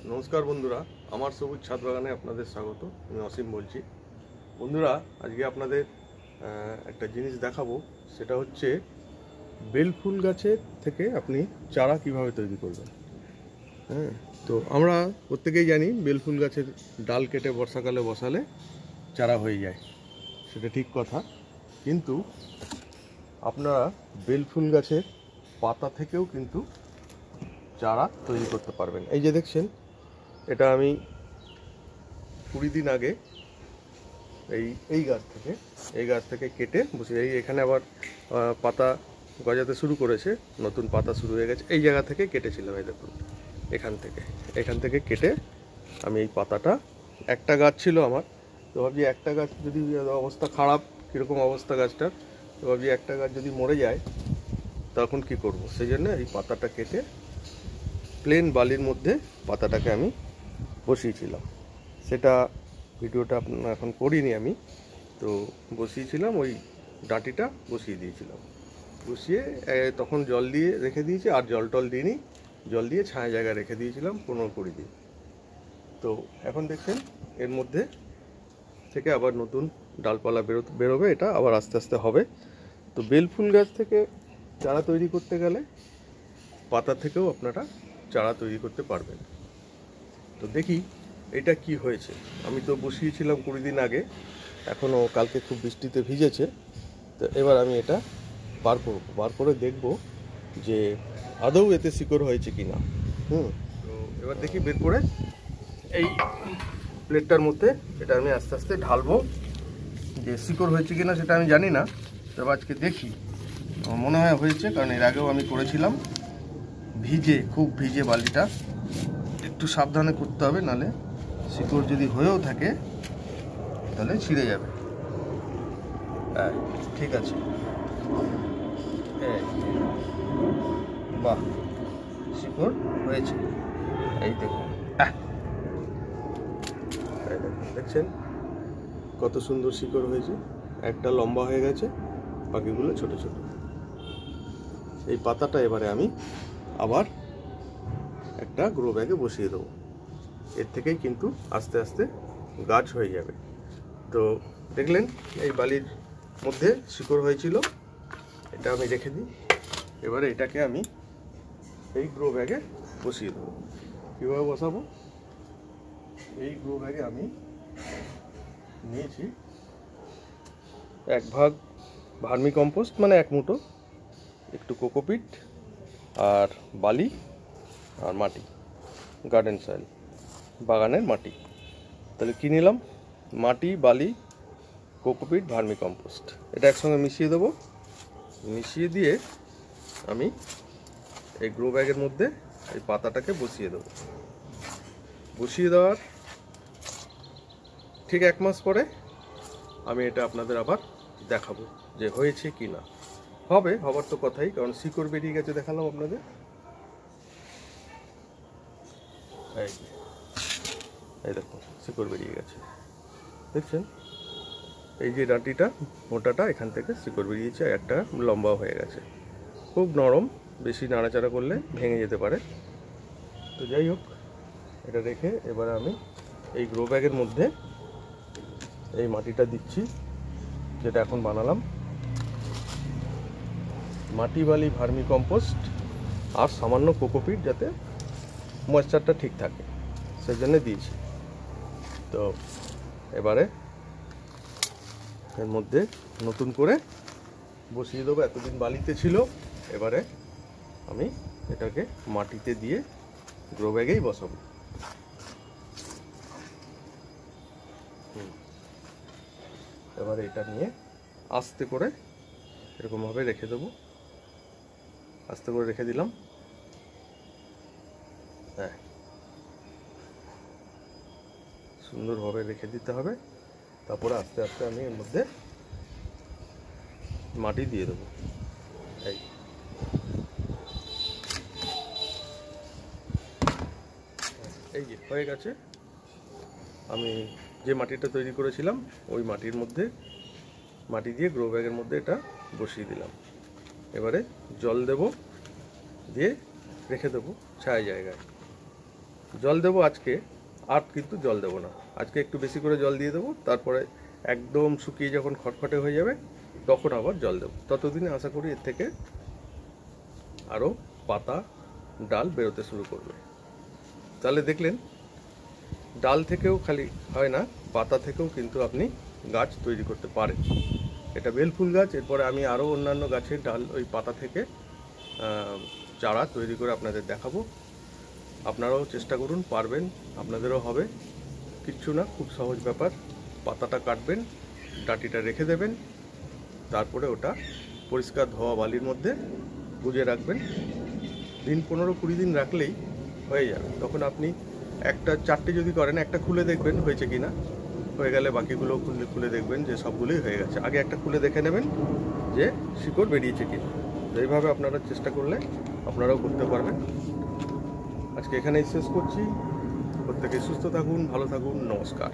নমস্কার বন্ধুরা, আমার সবুজ ছাদ বাগানে আপনাদের স্বাগত। আমি অসীম বলছি। বন্ধুরা, আজকে আপনাদের একটা জিনিস দেখাবো। সেটা হচ্ছে বেল ফুল গাছের থেকে আপনি চারা কিভাবে তৈরি করবেন। হ্যাঁ, তো আমরা প্রত্যেকেই জানি বেল ফুল গাছের ডাল কেটে বর্ষাকালে বসালে চারা হয়ে যায়, সেটা ঠিক কথা। কিন্তু আপনারা বেল ফুল গাছের পাতা থেকেও কিন্তু চারা তৈরি করতে পারবেন। এই যে দেখছেন, এটা আমি 20 দিন আগে এই গাছ থেকে কেটে বসে এখানে আবার পাতা গজাতে শুরু করেছে, নতুন পাতা শুরু হয়ে গেছে। এই জায়গা থেকে কেটেছিলাম, এই দেখুন, এখান থেকে কেটে আমি এই পাতাটা, একটা গাছ ছিল আমার, তো ভাবছি একটা গাছ যদি অবস্থা খারাপ, কীরকম অবস্থা গাছটার, তো ভাবছি একটা গাছ যদি মরে যায় তখন কি করব। সেই জন্য এই পাতাটা কেটে প্লেন বালির মধ্যে পাতাটাকে আমি বসিয়েছিলাম। সেটা ভিডিওটা আপনার এখন করিনি আমি, তো বসিয়েছিলাম, ওই ডাঁটিটা বসিয়ে দিয়েছিলাম। বসিয়ে তখন জল দিয়ে রেখে দিয়েছি, আর জল টল দিইনি, জল দিয়ে ছায়া জায়গায় রেখে দিয়েছিলাম 15-20 দিন। তো এখন দেখছেন এর মধ্যে থেকে আবার নতুন ডালপালা বেরোবে, এটা আবার আস্তে আস্তে হবে। তো বেল ফুল গাছ থেকে চারা তৈরি করতে গেলে পাতা থেকেও আপনারা চারা তৈরি করতে পারবেন। তো দেখি এটা কি হয়েছে। আমি তো বসিয়েছিলাম 20 দিন আগে, এখনও কালকে খুব বৃষ্টিতে ভিজেছে। তো এবার আমি এটা বার করে দেখব যে আদৌ এতে শিকড় হয়েছে কি না। তো এবার দেখি বের করে এই প্লেটটার মধ্যে এটা আমি আস্তে আস্তে ঢালবো। যে শিকড় হয়েছে কি না সেটা আমি জানি না, তবে আজকে দেখি। আমার মনে হয় হয়েছে, কারণ এর আগেও আমি করেছিলাম খুব ভিজে বালিটা। একটু সাবধানে করতে হবে, নালে শিকড় যদি হয়েও থাকে তাহলে ছিঁড়ে যাবে। হ্যাঁ, ঠিক আছে। বাহ, শিকড় হয়েছে, এই দেখুন। দেখছেন কত সুন্দর শিকড় হয়েছে। একটা লম্বা হয়ে গেছে, বাকিগুলো ছোট ছোট। এই পাতাটা এবারে আমি আবার একটা গ্রো ব্যাগে বসিয়ে দেবো। এর থেকেই কিন্তু আস্তে আস্তে গাছ হয়ে যাবে। তো দেখলেন এই বালির মধ্যে শিকড় হয়েছিল, এটা আমি রেখে দিই। এবারে এটাকে আমি এই গ্রো ব্যাগে বসিয়ে দেবো। কীভাবে বসাবো? এই গ্রো ব্যাগে আমি নিয়েছি 1 ভাগ ভার্মি কম্পোস্ট, মানে 1 মুঠো, একটু কোকোপিট, আর বালি, আর মাটি, গার্ডেন সয়েল, বাগানের মাটি। তাহলে কী নিলাম? মাটি, বালি, কোকোপিট, ভার্মি কম্পোস্ট, এটা একসঙ্গে মিশিয়ে দেবো। মিশিয়ে দিয়ে আমি এই গ্রো ব্যাগের মধ্যে এই পাতাটাকে বসিয়ে দেবো। বসিয়ে দেওয়ার ঠিক 1 মাস পরে আমি এটা আপনাদের আবার দেখাবো যে হয়েছে কি না। হবার তো কথাই, কারণ শিকড় বেরিয়ে গেছে, দেখালাম আপনাদের। এই দেখুন, শিকড় বেরিয়ে গেছে, দেখছেন? এই যে ডাঁটিটা মোটাটা, এখান থেকে শিকড় বেরিয়েছে, একটা লম্বা হয়ে গেছে, খুব নরম, বেশি নাড়াচাড়া করলে ভেঙে যেতে পারে। তো যাই হোক, এটা রেখে এবারে আমি এই গ্রো ব্যাগের মধ্যে এই মাটিটা দিচ্ছি, যেটা এখন বানালাম। মাটি, বালি, ভার্মি কম্পোস্ট আর সামান্য কোকোপিট, যাতে ময়েশ্চারটা ঠিক থাকে, সেজন্য দিয়েছি। তো এবারে এর মধ্যে নতুন করে বসিয়ে দেবো। এতদিন বালিতে ছিল, এবারে আমি এটাকে মাটিতে দিয়ে গ্রো ব্যাগেই বসাবো। এবারে এটা নিয়ে আস্তে করে এরকমভাবে রেখে দেবো। আস্তে করে রেখে দিলাম। হ্যাঁ, সুন্দরভাবে রেখে দিতে হবে। তারপরে আস্তে আস্তে আমি এর মধ্যে মাটি দিয়ে দেবো। এই যে হয়ে গেছে। আমি যে মাটিটা তৈরি করেছিলাম ওই মাটির মধ্যে মাটি দিয়ে গ্রো ব্যাগের মধ্যে এটা বসিয়ে দিলাম। এবারে জল দেব, দিয়ে রেখে দেবো ছায়া জায়গায়। জল দেবো আজকে, আর কিন্তু জল দেবো না। আজকে একটু বেশি করে জল দিয়ে দেবো, তারপরে একদম শুকিয়ে যখন খটখটে হয়ে যাবে তখন আবার জল দেবো। ততদিনে আশা করি এর থেকে আরও পাতা ডাল বেরোতে শুরু করবে। তাহলে দেখলেন, ডাল থেকেও খালি হয় না, পাতা থেকেও কিন্তু আপনি গাছ তৈরি করতে পারেন। এটা বেলফুল গাছ। এরপরে আমি আরও অন্যান্য গাছের ডাল ওই পাতা থেকে চারা তৈরি করে আপনাদের দেখাবো। আপনারাও চেষ্টা করুন, পারবেন, আপনাদেরও হবে। কিচ্ছু না, খুব সহজ ব্যাপার। পাতাটা কাটবেন, ডাঁটিটা রেখে দেবেন, তারপরে ওটা পরিষ্কার ধোয়া বালির মধ্যে গুজে রাখবেন। দিন 15-20 দিন রাখলেই হয়ে যাবে। তখন আপনি একটা 4টে যদি করেন, একটা খুলে দেখবেন হয়েছে কি না, হয়ে গেলে বাকিগুলো খুলে দেখবেন যে সবগুলোই হয়ে গেছে। আগে একটা খুলে দেখে নেবেন যে শিকড় বেরিয়েছে কি না। এইভাবে আপনারা চেষ্টা করলে আপনারাও করতে পারবেন। আজকে এখানেই শেষ করছি। প্রত্যেকে সুস্থ থাকুন, ভালো থাকুন, নমস্কার।